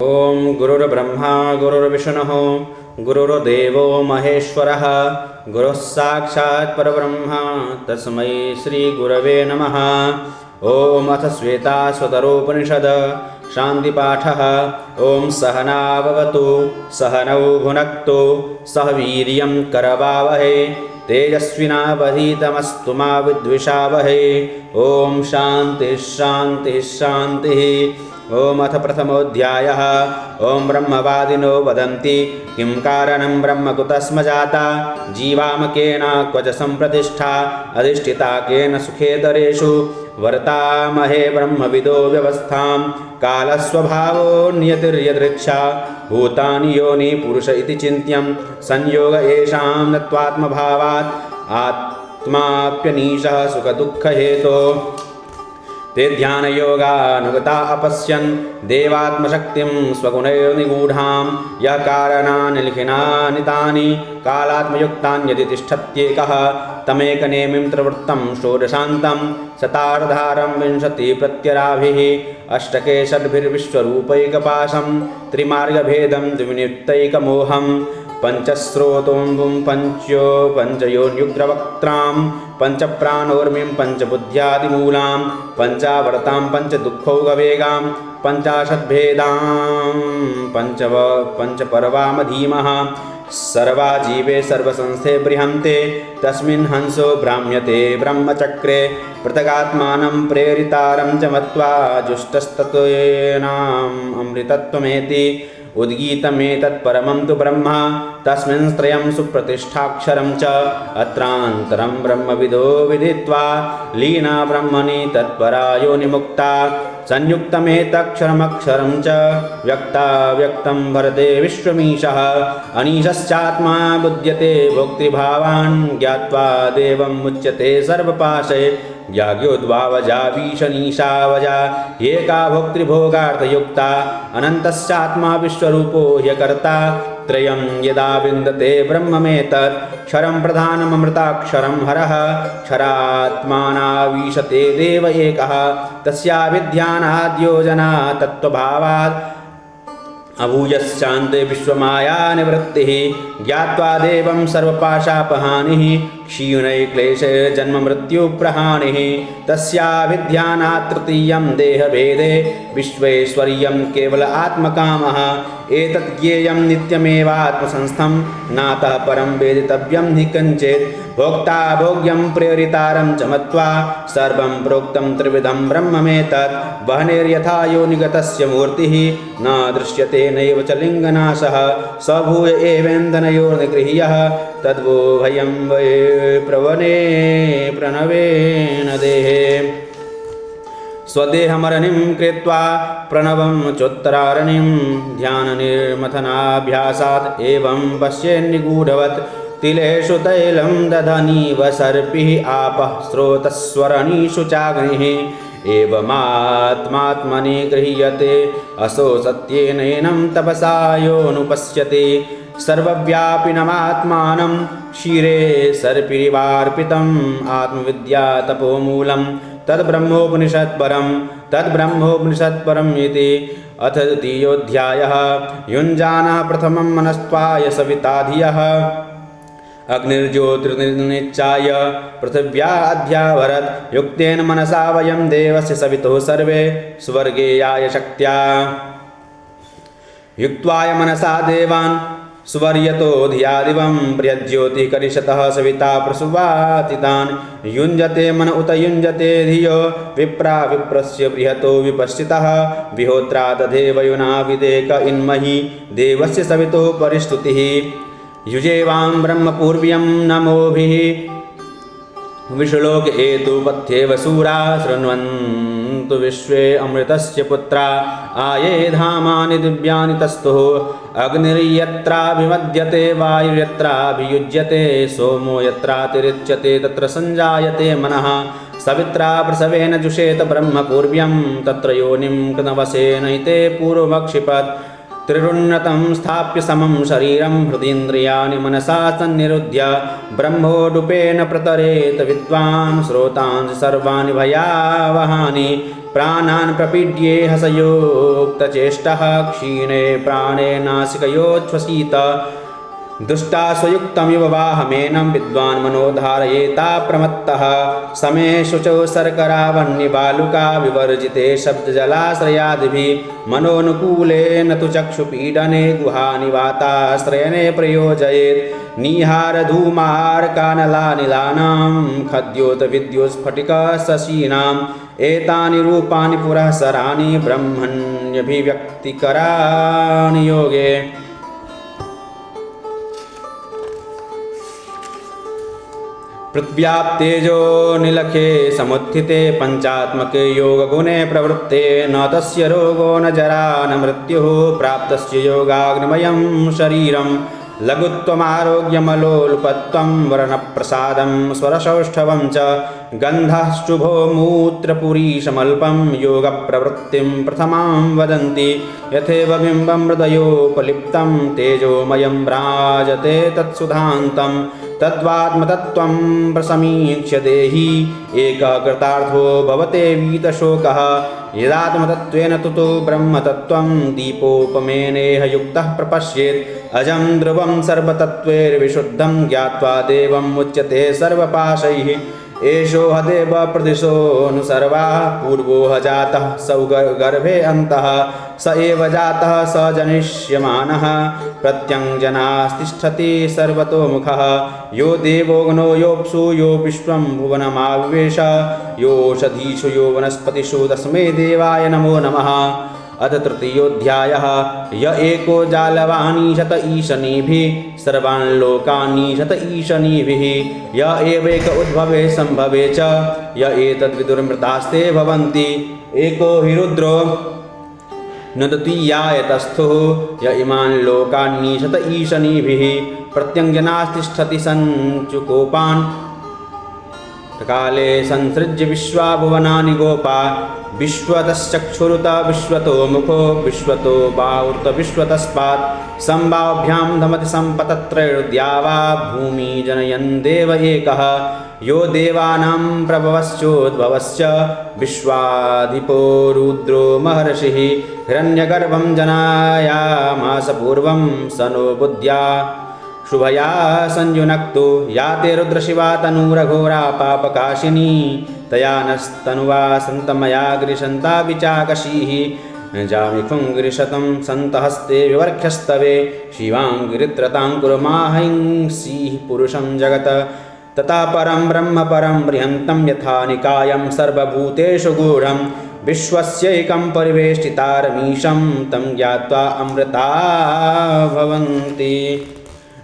ओम गुरुर्ब्रह्मा गुरुर्विष्णुः गुरुर्देवो महेश्वरः गुरुः साक्षात् परब्रह्म तस्मै श्री गुरवे नमः। ओम अथ श्वेताश्वतरोपनिषद शान्तिपाठः। ओम सहना भवतु सहनौ भुनक्तु सह वीर्यं करवावहै तेजस्विनावधीतमस्तु मा विद्विषावहै। ओम शान्ति शान्ति शान्तिः। ओम अथ प्रथमोऽध्यायः। ओम ब्रह्मवादिनो वदन्ति किं कारणं ब्रह्म कुतः स्म जाता जीवामकेन क्वच सम्प्रतिष्ठा अधिष्ठिता केन सुखेतरेषु वर्तामहे ब्रह्मविदो व्यवस्थां कालस्वभावो नियतिर्यदृच्छा भूतानि योनि पुरुष इति चिन्त्यं संयोग येषां नत्वात्मभावात् आत्माप्यनीशः सुखदुःखहेतोः ते ध्यानयोगानुगता अपश्यन् देवात्मशक्तिं स्वगुणैर्निगूढां यः कारणानि लिखिनानि तानि कालात्मयुक्तान्यदि तिष्ठत्येकः तमेकनेमिं त्रिवृत्तं षोडशान्तं शतार्धारं विंशतिप्रत्यराभिः अष्टके षड्भिर्विश्वरूपैकपाशं त्रिमार्गभेदं द्विनियुक्तैकमोहं पंचस्रोतों पंचयोन्युग्रवक्त्रां पंचप्राणोर्मिं पंचबुद्ध्यादिमूलां पंचावर्तां पंचदुःखौगवेगां पंचाशद्भेदां पंचपर्वामधीमः सर्वा जीवे सर्वसंस्थे बृहन्ते तस्मिन् हंसो भ्राम्यते ब्रह्मचक्रे पृथगात्मानं प्रेरितारं च मत्वा जुष्टस्तत्त्वेनाम् अमृतत्वमेति उद्गीतमेतत्परमं तु ब्रह्म तस्मिन् त्रयं सुप्रतिष्ठाक्षरं च अत्रान्तरं ब्रह्मविदो विदित्वा लीना ब्रह्मणि तत्परा योनिमुक्ता संयुक्तमेतक्षरमक्षरं च व्यक्ता व्यक्तं भरते विश्वमीशः अनीशश्चात्मा बुध्यते भोक्तृभावान् ज्ञात्वा देवं मुच्यते सर्वपाशे ज्ञाज्ञोद्भावजावीशनीशावजा एका भोक्तृभोगार्थयुक्ता अनन्तश्चात्मा विश्वरूपो ह्यकर्ता त्रयं यदा विन्दते ब्रह्ममेतत् क्षरं प्रधानममृताक्षरं हरः क्षरात्मानावीशते देव एकः तस्याभिध्यानाद्योजना तत्त्वभावात् अभूयश्चान्ते विश्वमाया निवृत्तिः ज्ञात्वा देवं सर्वपाशापहानिः क्षीणै क्लेशे जन्ममृत्युप्रहानिः तस्याभिध्यानात् तृतीयं देहभेदे विश्वेश्वर्यं केवल आत्मकामः एतत् ज्ञेयं नित्यमेवात्मसंस्थं नातः परं वेदितव्यं हि कञ्चित् भोक्ता भोग्यं प्रेरितारं च मत्वा सर्वं प्रोक्तं त्रिविधं ब्रह्ममेतत् वह्निर्यथा योनिगतस्य मूर्तिः न दृश्यते नैव च लिङ्गनाशः स्वभूय एवेन्दनयोर्निगृह्यः तद्वो भयं वै प्रवने प्रणवेन देहे स्वदेहमरणिं कृत्वा प्रणवं चोत्तरारणिं ध्याननिर्मथनाभ्यासात् एवं पश्येन्निगूढवत् तिलेषु तैलं दधनीव सर्पिः आपः स्रोतस्वरणीषु चाग्निः एवमात्मात्मनि गृह्यते असो सत्येनैनं तपसा योऽनुपश्यति सर्वव्यापिनमात्मानं क्षीरे सर्पिरिवार्पितम् आत्मविद्या तपोमूलं तद्ब्रह्मोपनिषत्परम् इति। अथ द्वितीयोऽध्यायः युञ्जानः प्रथमं मनस्त्वाय सविता धियः अग्निर्ज्योतिर्निच्चाय पृथिव्या अध्यावरत् युक्तेन मनसा वयं देवस्य सवितुः सर्वे स्वर्गेयाय शक्त्या युक्त्वाय मनसा देवान् सुवर्यतो धिया दिवं प्रियज्योतिकरिषतः सविता प्रसुवातितान् युञ्जते मन उत युञ्जते धियो विप्रा विप्रस्य बृहतो विपश्चितः विहोत्रा दधेवयुना विदेक इन्महि देवस्य सवितो परिस्तुतिः युजेवां ब्रह्मपूर्व्यं नमोभिः विश्वलोक एतुपथ्येव सूरा शृण्वन्तु विश्वे अमृतस्य पुत्रा आये धामानि दिव्यानि तस्थुः अग्निर्यत्राभिमद्यते वायुर्यत्राभियुज्यते सोमो यत्रातिरिच्यते तत्र संजायते मनः सवित्रा प्रसवेन जुषेत ब्रह्मपूर्व्यं तत्र योनिं कृतवसेन इते पूर्वमक्षिपत् त्रिरुन्नतं स्थाप्य समं शरीरं हृदीन्द्रियाणि मनसा सन्निरुध्य ब्रह्मोडुपेन प्रतरेत विद्वान् श्रोतांसि सर्वाणि भयावहानि प्राणान् प्रपीड्ये हसयोक्तचेष्टः क्षीणे प्राणे नासिकयोच्छ्वसित दुष्टा स्वयुक्तमिव वाहमेनं विद्वान् मनोधारयेता प्रमत्तः समे शुचौ शर्करा वह्निबालुका विवर्जिते शब्दजलाश्रयादिभिः मनोनुकूलेन तु चक्षुपीडने गुहानिवाताश्रयणे प्रयोजयेत् निहारधूमार्कानलानिलानां खद्योतविद्युत्स्फटिकशशीनाम् एतानि रूपाणि पुरःसराणि ब्रह्मण्यभिव्यक्तिकराणि योगे पृथ्व्याप्तेजो निलखे समुत्थिते पंचात्मके योगगुणे प्रवृत्ते न तस्य रोगो न जरा न मृत्युः प्राप्तस्य योगाग्निमयं शरीरं लघुत्वमारोग्यमलोलुपत्वं वर्णप्रसादं स्वरसौष्ठवं च गन्धः शुभो मूत्रपुरीशमल्पं योगप्रवृत्तिं प्रथमां वदन्ति यथेव बिम्बं हृदयोपलिप्तं तेजोमयं व्राजते तत्सुधान्तं तद्वात्मतत्त्वं प्रसमीक्ष्य देहि एकः कृतार्थो भवते वीतशोकः यदात्मतत्त्वेन तुतो ब्रह्मतत्त्वं दीपोपमेनेह युक्तः प्रपश्येत् अजं ध्रुवं सर्वतत्त्वैर्विशुद्धं ज्ञात्वा देवं मुच्यते सर्वपाशैः एषो ह देव प्रदिशोऽनुसर्वाः पूर्वो ह जातः सौ गर्भे अन्तः स एव जातः स जनिष्यमानः प्रत्यङ्जनास्तिष्ठति सर्वतोमुखः यो देवोऽग्नो योऽप्सु यो विश्वं भुवनमाविवेश योषधीषु यो वनस्पतिषु तस्मै देवाय नमो नमः। अथ तृतीयोऽध्यायः य एको जालवानीशत ईशनीभिः सर्वान् लोकानीशत ईशनीभिः य एवैक उद्भवे सम्भवे च य एतद्विदुर्मृतास्ते भवन्ति एको हि रुद्रो न द्वितीयायतस्थो य इमान् लोकानीशत ईशनीभिः प्रत्यङ्जनास्तिष्ठति सञ्चुकोपान् काले संसृज्य विश्वा भुवनानि गोपा विश्वतश्चक्षुरुत विश्वतो मुखो विश्वतो बाहुरुत विश्वतस्पात् सम्भाव्यां धमति सम्पतत्रैर्द्यावा भूमि जनयन् देव एकः यो देवानां प्रभवश्चोद्भवश्च विश्वाधिपो रुद्रो महर्षिः हिरण्यगर्भं जनायामास पूर्वं स नो बुद्ध्या शुभया संयुनक्तो याते रुद्रशिवा तनूरघोरा पापकाशिनी तया नस्तनुवा सन्तमया गिरिशन्ता विचाकशीः जामिखुङ्गिरिशतं सन्तहस्ते विवर्ख्यस्तवे शिवाङ्गिरित्रतां कुर्माहंसीः पुरुषं जगत् तथा परं ब्रह्म परं बृहन्तं यथा निकायं सर्वभूतेषु गूढं विश्वस्यैकं परिवेष्टितारमीशं तं ज्ञात्वा अमृता भवन्ति।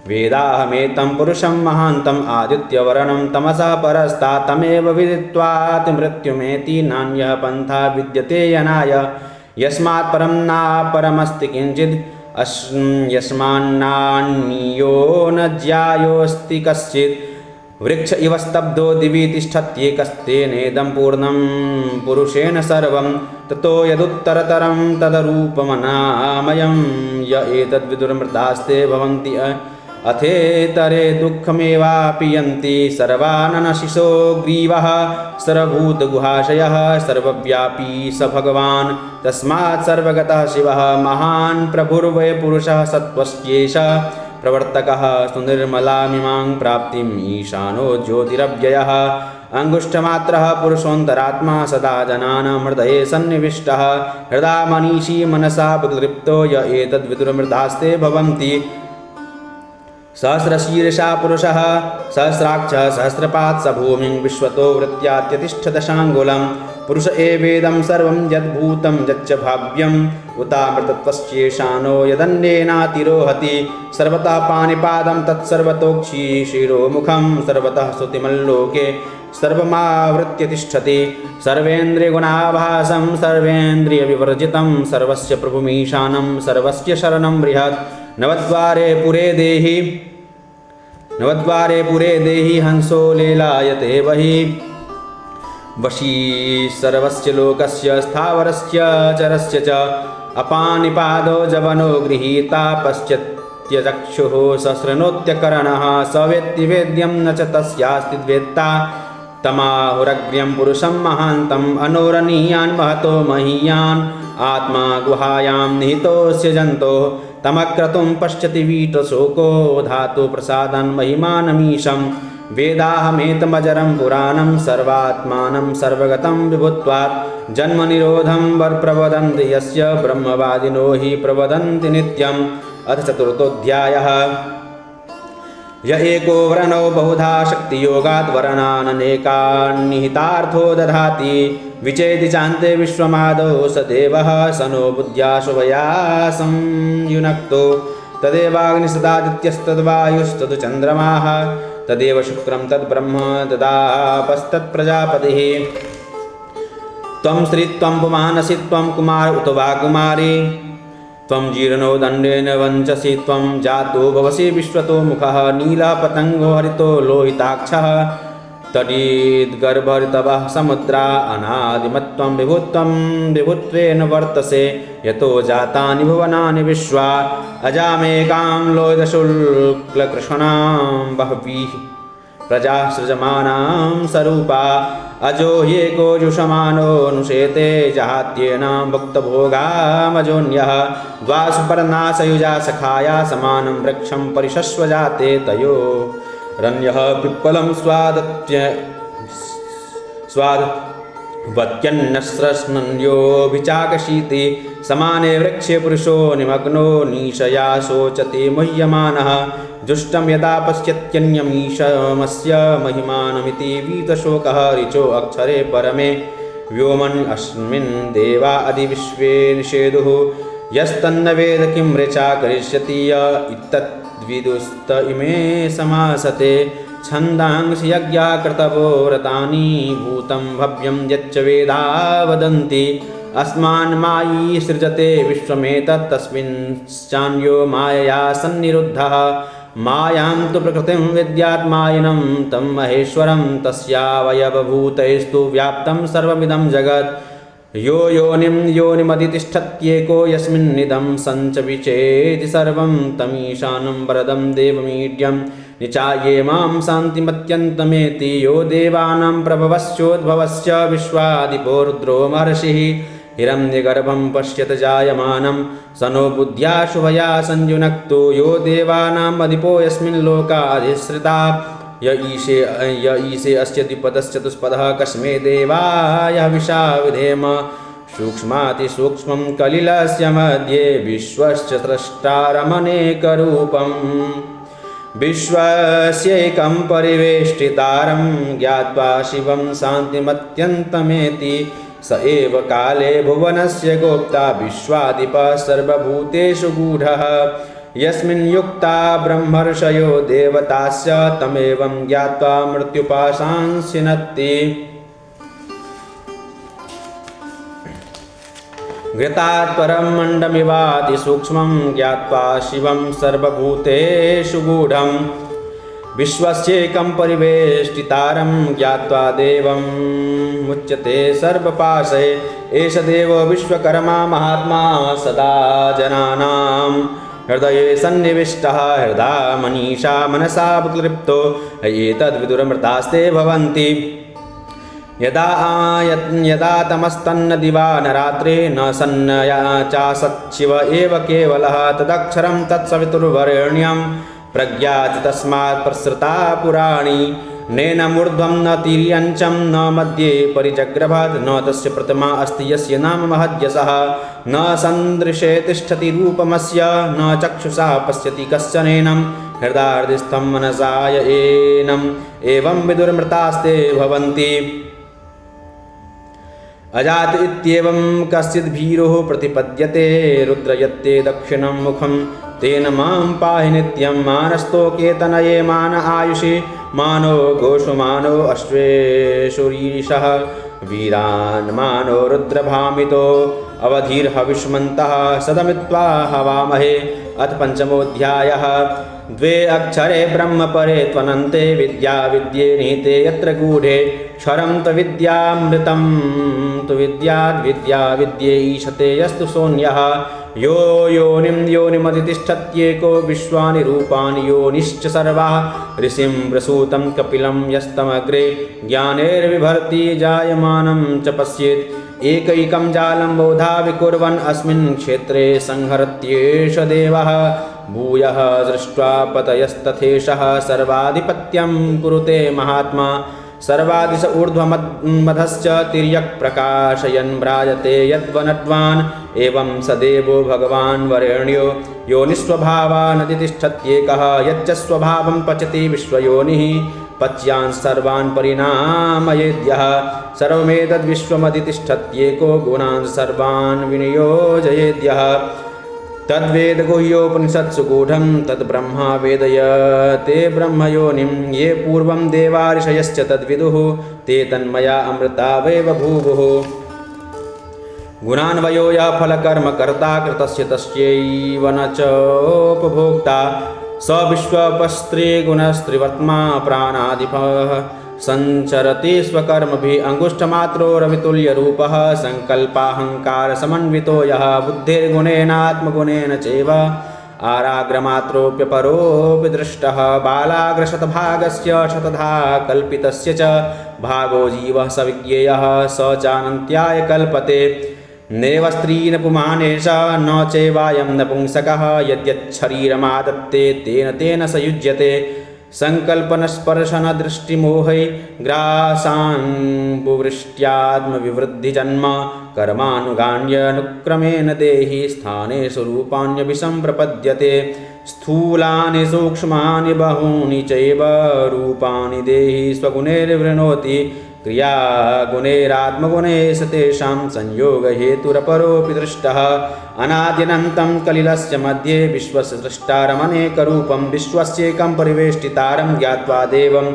वेदाहमेतं पुरुषं महान्तम् आदित्यवर्णं तमसः परस्तात् तमेव विदित्वात् मृत्युमेति नान्यः पन्था विद्यते यनाय यस्मात् परं नापरमस्ति किञ्चित् यस्मान्नान्यो न ज्यायोऽस्ति कश्चित् वृक्ष इव स्तब्धो दिवि तिष्ठत्येकस्तेनेदं पूर्णं पुरुषेण सर्वं ततो यदुत्तरतरं तदरूपमनामयं य एतद्विदुर्मृतास्ते भवन्ति अथेतरे दुःखमेवापि यन्ति सर्वाननशिशो ग्रीवः सर्वभूतगुहाशयः सर्वव्यापी स भगवान् तस्मात् सर्वगतः शिवः महान् प्रभुर्वै पुरुषः सत्त्वस्येष प्रवर्तकः सुनिर्मलामिमां प्राप्तिम् ईशानो ज्योतिरव्ययः अंगुष्ठमात्रः पुरुषोऽन्तरात्मा सदा जनानां हृदये सन्निविष्टः हृदा मनीषी मनसा विक्लिप्तो य एतद्विदुर्मृतास्ते भवन्ति सहस्रशीर्षा पुरुषः सहस्राक्षः सहस्रपात् स भूमिं विश्वतो वृत्त्यात्यतिष्ठदशाङ्गुलं पुरुष एवेदं सर्वं यद्भूतं यच्च भाव्यम् उतामृतत्वस्येषानो यदन्येनातिरोहति सर्वतः पाणिपादं तत्सर्वतोक्षिशिरोमुखं सर्वतः श्रुतिमल्लोके सर्वमावृत्य तिष्ठति सर्वेन्द्रियगुणाभासं सर्वेन्द्रियविवर्जितं सर्वस्य प्रभुमीशानं सर्वस्य शरणं बृहत् नवद्वारे पुरे देहि हंसो लीलायते बहि वशी सर्वस्य लोकस्य स्थावरस्य चरस्य च अपानिपादो जवनो गृहीता पश्यत्यचक्षुः सशृणोत्यकरणः स वेत्ति वेद्यं न च तस्यास्ति द्वेत्ता तमाहुरग्र्यं पुरुषं महान्तम् अनोरणीयान् महतो महीयान् आत्मा गुहायां निहितोऽस्य जन्तोः तमक्रतुं पश्यति वीतशोको धातु प्रसादन् महिमानमीशं वेदाहमेतमजरं पुराणं सर्वात्मानं सर्वगतं विभुत्वात् जन्मनिरोधं वर्प्रवदन्ति यस्य ब्रह्मवादिनो हि प्रवदन्ति नित्यम्। अथ चतुर्थोऽध्यायः। य एको वरणो बहुधा शक्तियोगात् वरणाननेकान्निहितार्थो दधाति विचेति चान्ते विश्वमादौ स देवः स नो बुद्ध्या शुभया संयुनक्तो तदेवाग्निसदादित्यस्तद्वायुस्तद् चन्द्रमाः तदेव शुक्रं तद्ब्रह्म तदापस्तत्प्रजापतिः। त्वं स्त्री त्वं पुमानसि त्वं कुमार उत वा कुमारी त्वं जीर्णो दण्डेन वञ्चसि त्वं जातो भवसि विश्वतो मुखः नीलः पतङ्गो हरितो लोहिताक्षः तडिद्गर्भऋतवः समुद्रा अनादिमत्त्वं विभुत्वं विभुत्वेन वर्तसे यतो जातानि भुवनानि विश्वा अजामेकां लोहितशुक्लकृष्णां बह्वीः प्रजा सृजमानां स्वरूपा अजो ह्येको जुषमानो नुषेते जहात्येनां भुक्तभोगामजोऽन्यः द्वासुपर्णासयुजा सखाया समानं वृक्षं परिषस्व जाते तयो रण्यः पिप्पलं स्वाद्वत्यन्नस्रस्नन्योऽभिचाकशीति समाने वृक्षे पुरुषो निमग्नो निशया शोचते मुह्यमानः जुष्टं यदा पश्यत्यन्यमीशमस्य महिमानमिति वीतशोकः ऋचो अक्षरे परमे व्योमन् अस्मिन् देवा अधिविश्वे निषेदुः यस्तन्न वेद किं ऋचा करिष्यति य इत्तद्विदुस्त इमे समासते छन्दांसि यज्ञा कृतवो व्रतानि भूतं भव्यं यच्च वेदा वदन्ति अस्मान् मायी सृजते विश्वमेतत् तस्मिंश्चान्यो मायया सन्निरुद्धः मायां तु प्रकृतिं विद्यात्मायिनं तं महेश्वरं तस्यावयवभूतैस्तु व्याप्तं सर्वमिदं जगत् यो योनिं योनिमधितिष्ठत्येको यस्मिन्निदं सञ्च विचेति सर्वं तमीशानं वरदं देवमीड्यं निचाये मां शान्तिमत्यन्तमेति यो देवानां प्रभवश्चोद्भवश्च विश्वादिपो रुद्रो महर्षिः हिरण्यगर्भं पश्यत जायमानं स नो बुद्ध्या शुभया संयुनक्तो यो देवानाम् अधिपो यस्मिन् लोकाधिश्रिता य ईशे अस्य द्विपदश्चतुष्पदः कस्मै देवाय हविषा विधेम सूक्ष्मातिसूक्ष्मं कलिलस्य मध्ये विश्वस्य स्रष्टारमनेकरूपम् विश्वस्यैकं परिवेष्टितारं ज्ञात्वा शिवं शान्तिमत्यन्तमेति स एव काले भुवनस्य गोप्ता विश्वाधिपः सर्वभूतेषु गूढः यस्मिन् युक्ता ब्रह्मर्षयो देवताश्च तमेवं ज्ञात्वा मृत्युपाशांसिनत्ति घृतात् परं मण्डमिवातिसूक्ष्मं ज्ञात्वा शिवं सर्वभूतेषु गूढम् विश्वस्यैकं परिवेष्टितारं ज्ञात्वा देवं मुच्यते सर्वपाशे एष देवो विश्वकर्मा महात्मा सदा जनानां हृदये सन्निविष्टः हृदा मनीषा मनसा तृप्तो एतद्विदुरमृतास्ते भवन्ति यदा तमस्तन्न दिवा न रात्रे न सन्नया चासच्छिव एव केवलः तदक्षरं तत्सवितुर्वरेण्यं प्रज्ञाति तस्मात् प्रसृता पुराणी नेनमूर्ध्वं न तिर्यञ्चं न मध्ये परिजग्रभत् न तस्य प्रतिमा अस्ति यस्य नाम महद्यसः न सन्दृशे तिष्ठति रूपमस्य न चक्षुषा पश्यति कश्चनेनं हृदयस्थं मनसाय एनम् एवं विदुर्मृतास्ते भवन्ति अजात इत्येवं कश्चिद् भीरुः प्रतिपद्यते रुद्रयत्ते दक्षिणं मुखं तेन मां पाहि नित्यं मानस्तोके तनये मान आयुषि मानो गोषु मानो अश्वेषुरीशः वीरान् मानो रुद्रभामितो अवधीर्हविष्मन्तः सदमित्वा हवामहे। अथ पंचमोऽध्यायः। द्वे अक्षरे ब्रह्म परे त्वनन्ते विद्या विद्ये निहिते यत्र गूढे क्षरं त्वविद्यामृतं तु विद्या विद्ये ईशते यस्तु सोऽन्यः यो योनिं योनिमधितिष्ठत्येको विश्वानि रूपाणि योनिश्च सर्वाः ऋषिं प्रसूतं कपिलं यस्तमग्रे ज्ञानेर्विभर्ति जायमानं च पश्येत् एकैकं जालं बहुधा विकुर्वन् अस्मिन् क्षेत्रे संहरत्येष देवः भूयः दृष्ट्वा पतयस्तथेषः सर्वाधिपत्यं कुरुते महात्मा सर्वादिश ऊर्ध्वमधश्च तिर्यक् प्रकाशयन् भ्राजते यद्वनड्वान् एवं स देवो भगवान् वरेण्यो योनिस्वभावानधितिष्ठत्येकः यच्च स्वभावं पचति विश्वयोनिः पच्यान् सर्वान् परिणामयेद्यः सर्वमेतद्विश्वमधितिष्ठत्येको गुणान् सर्वान् विनियोजयेद्यः तद्वेद गुह्योपनिषत्सु गूढं तद्ब्रह्मा वेदयते ब्रह्मयोनिं ये पूर्वं देवा ऋषयश्च तद्विदुः ते तन्मया अमृता वै बभूवुः गुणान्वयो यः फलकर्मकर्ता कृतस्य तस्यैव न चोपभोक्ता स विश्वपस्त्रीगुणस्त्रिवर्त्मा प्राणादिपः संचरति स्वकर्मभिः अंगुष्ठमात्रो रवितुल्यरूपः संकल्पाहंकारसमन्वितो यः बुद्धिर्गुणेनात्मगुणेन चैव आराग्रमात्रोऽप्यपरोऽपि दृष्टः बालाग्रशतभागस्य शतधा कल्पितस्य च भागो जीवः स विज्ञेयः स चानन्त्याय कल्पते नैव स्त्री न पुमानेश न चैवायं नपुंसकः यद्यच्छरीरमादत्ते तेन तेन स युज्यते संकल्पनस्पर्शनदृष्टिमोहै ग्रासाम्बुवृष्ट्यात्मविवृद्धिजन्म कर्मानुगान्यनुक्रमेण देहि स्थानेषु रूपाण्यभिसम्प्रपद्यते स्थूलानि सूक्ष्मानि बहूनि चैव रूपाणि देहि स्वगुणैर्वृणोति क्रियागुणैरात्मगुणैः स तेषां संयोगहेतुरपरोऽपि दृष्टः अनाद्यनन्तं कलिलस्य मध्ये विश्वस्य सृष्टारमनेकरूपं विश्वस्येकं परिवेष्टितारं ज्ञात्वा देवं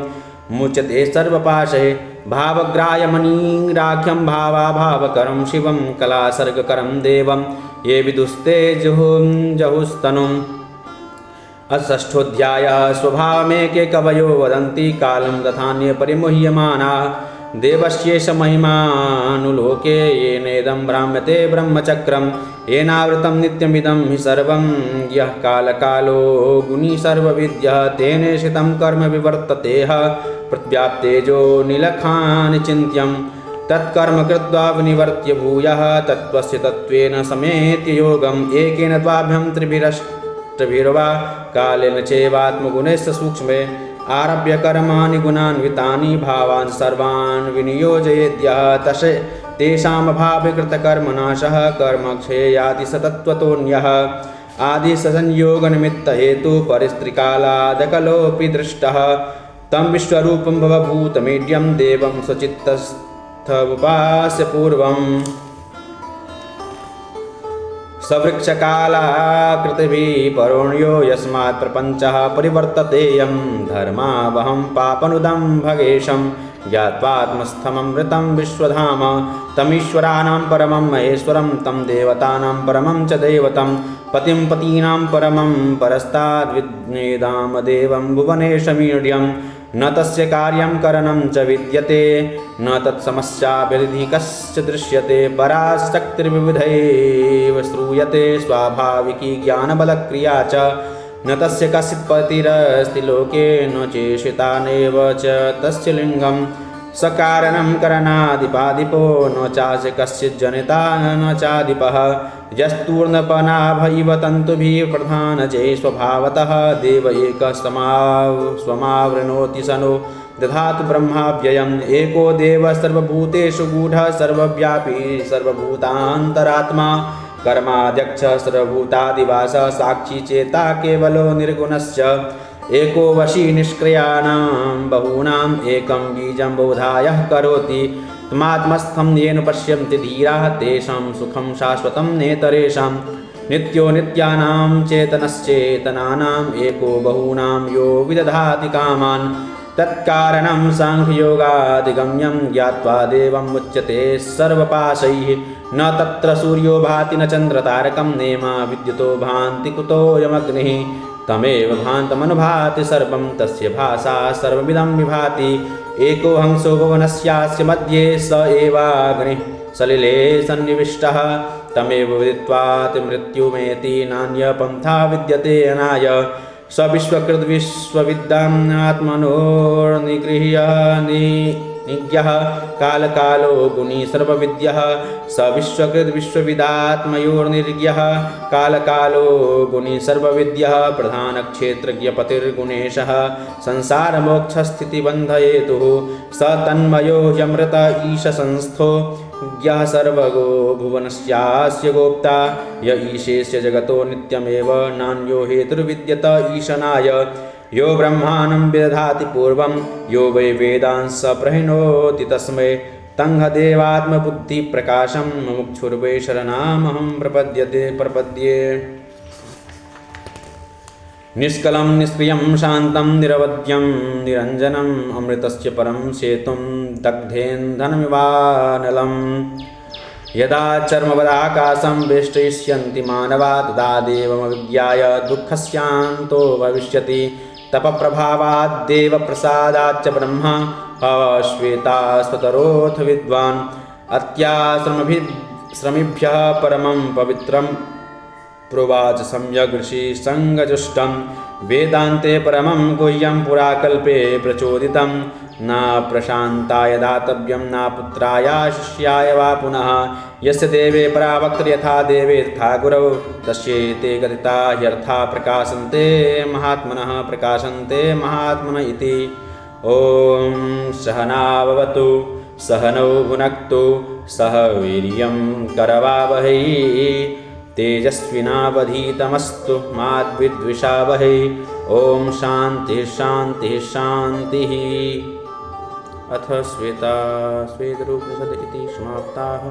मुच्यते सर्वपाशैः भावग्राह्यमनीराख्यं भावाभावकरं शिवं कलासर्गकरं देवं ये विदुस्ते जहुस्तनुम् अष्ठोऽध्यायः स्वभावमेके कवयो वदन्ति कालं तथान्ये परिमुह्यमानाः देवस्येष महिमानुलोके येनेदं भ्राम्यते ब्रह्मचक्रं येनावृतं नित्यमिदं हि सर्वं यः कालकालो गुणी सर्वविद्यः तेनेशितं कर्म विवर्ततेह प्रत्याप्तेजो निलखानि चिन्त्यं तत्कर्म कृत्वा विनिवर्त्य भूयः तत्त्वस्य तत्त्वेन समेत्य योगम् एकेन द्वाभ्यां त्रिभिरवा कालेन चैवात्मगुणैश्च सूक्ष्मे आरभ्य कर्माणि गुणान्वितानि भावान् सर्वान् विनियोजयेद्यः तेषामभावे कृतकर्मनाशः कर्मक्षययाति स तत्त्वतोऽन्यः आदिसंयोगनिमित्तहेतु परिस्त्रिकालादकलोऽपि दृष्टः तं विश्वरूपं भवभूतमीड्यं देवं स्वचित्तस्थमुपास्य पूर्वम् सवृक्षकालाकृतिभिः परोण्यो यस्मात् प्रपञ्चः परिवर्ततेयं धर्मावहं पापनुदं भगेशं ज्ञात्वात्मस्थममृतं विश्वधाम तमीश्वराणां परमं महेश्वरं तं देवतानां परमं च दैवतं पतिं पतीनां परमं परस्ताद्विज्ञेदाम देवं भुवनेशमीड्यं न तस्य कार्यं करणं च विद्यते न तत्समस्याभिधि कश्च दृश्यते पराशक्तिर्विविधैव श्रूयते स्वाभाविकी ज्ञानबलक्रिया च न तस्य कश्चित् पतिरस्ति लोके न चेशिता नैव च तस्य लिङ्गं सकारणं करणादिपादिपो न चास्य कश्चित् जनिता न चादिपः यस्तूर्णपनाभैव तन्तुभिः प्रधानजै स्वभावतः देव एकः स्वमावृणोति सनो दधातु ब्रह्माव्ययम् एको देवः सर्वभूतेषु गूढः सर्वव्यापी सर्वभूतान्तरात्मा कर्माध्यक्षः सर्वभूतादिवासः साक्षी चेता केवलो निर्गुणश्च एको वशी निष्क्रियाणां बहूनाम् एकं बीजं बहुधा यः करोति तमात्मस्थं येन पश्यन्ति धीराः तेषां सुखं शाश्वतं नेतरेषां नित्यो नित्यानां चेतनश्चेतनानाम् एको बहूनां यो विदधाति कामान् तत्कारणं साङ्ख्ययोगादिगम्यं ज्ञात्वा देवं मुच्यते सर्वपाशैः न तत्र सूर्यो भाति न चन्द्रतारकं नेमा विद्युतो भान्ति कुतोऽयमग्निः तमेव भान्तमनुभाति सर्वं तस्य भाषा सर्वमिदं विभाति एको हंसो भुवनस्यास्य मध्ये स एवाग्निः सलिले सन्निविष्टः तमेव विदित्वात् मृत्युमेति नान्यपन्था विद्यते अनाय स विश्वकृद् विश्वविद्याम् आत्मनोर्निगृह्य निज्ञः कालकालो गुणी सर्वविद्यः स विश्वकृद् विश्वविदात्मयोर्निज्ञः कालकालो गुणी सर्वविद्यः प्रधानक्षेत्रज्ञपतिर्गुणेशः संसारमोक्षस्थितिबन्धहेतुः स तन्मयो ह्यमृत ईश संस्थो ज्ञः सर्वगो भुवनस्यास्य गोप्ता य ईशेस्य जगतो नित्यमेव नान्यो हेतुर्विद्यत ईशनाय यो ब्रह्माणं विदधाति पूर्वं यो वै वेदांस प्रहिणोति तस्मै तंहदेवात्मबुद्धिप्रकाशं मुमुक्षुर्वै शरणामहं प्रपद्ये निष्कलं निष्क्रियं शान्तं निरवध्यं निरञ्जनम् अमृतस्य परं सेतुं दग्धेन्धनमिवानलम् यदा चर्मवदाकाशं वेष्टयिष्यन्ति मानवा तदा देवमविज्ञाय दुःखस्यान्तो भविष्यति तपप्रभावाद्देवप्रसादाच्च ब्रह्म श्वेतास्वतरोऽथ विद्वान् अत्याश्रमिभ्यः परमं पवित्रं प्रोवाच सम्यग् ऋषिसङ्गजुष्टं वेदान्ते परमं गुह्यं पुराकल्पे प्रचोदितं न प्रशान्ताय दातव्यं न पुत्राय शिष्याय वा पुनः यस्य देवे परावक्त्र यथा देवे तथा गुरौ तस्येते कथिता ह्यर्था प्रकाशन्ते महात्मनः इति ॐ सहनाववतु सहनौ भुनक्तु सह वीर्यं करवावहै तेजस्विनावधीतमस्तु मा विद्विषावहै ॐ शान्तिः शान्तिः शान्तिः। अथ श्वेताश्वेतरूपनिषद् इति समाप्ताः।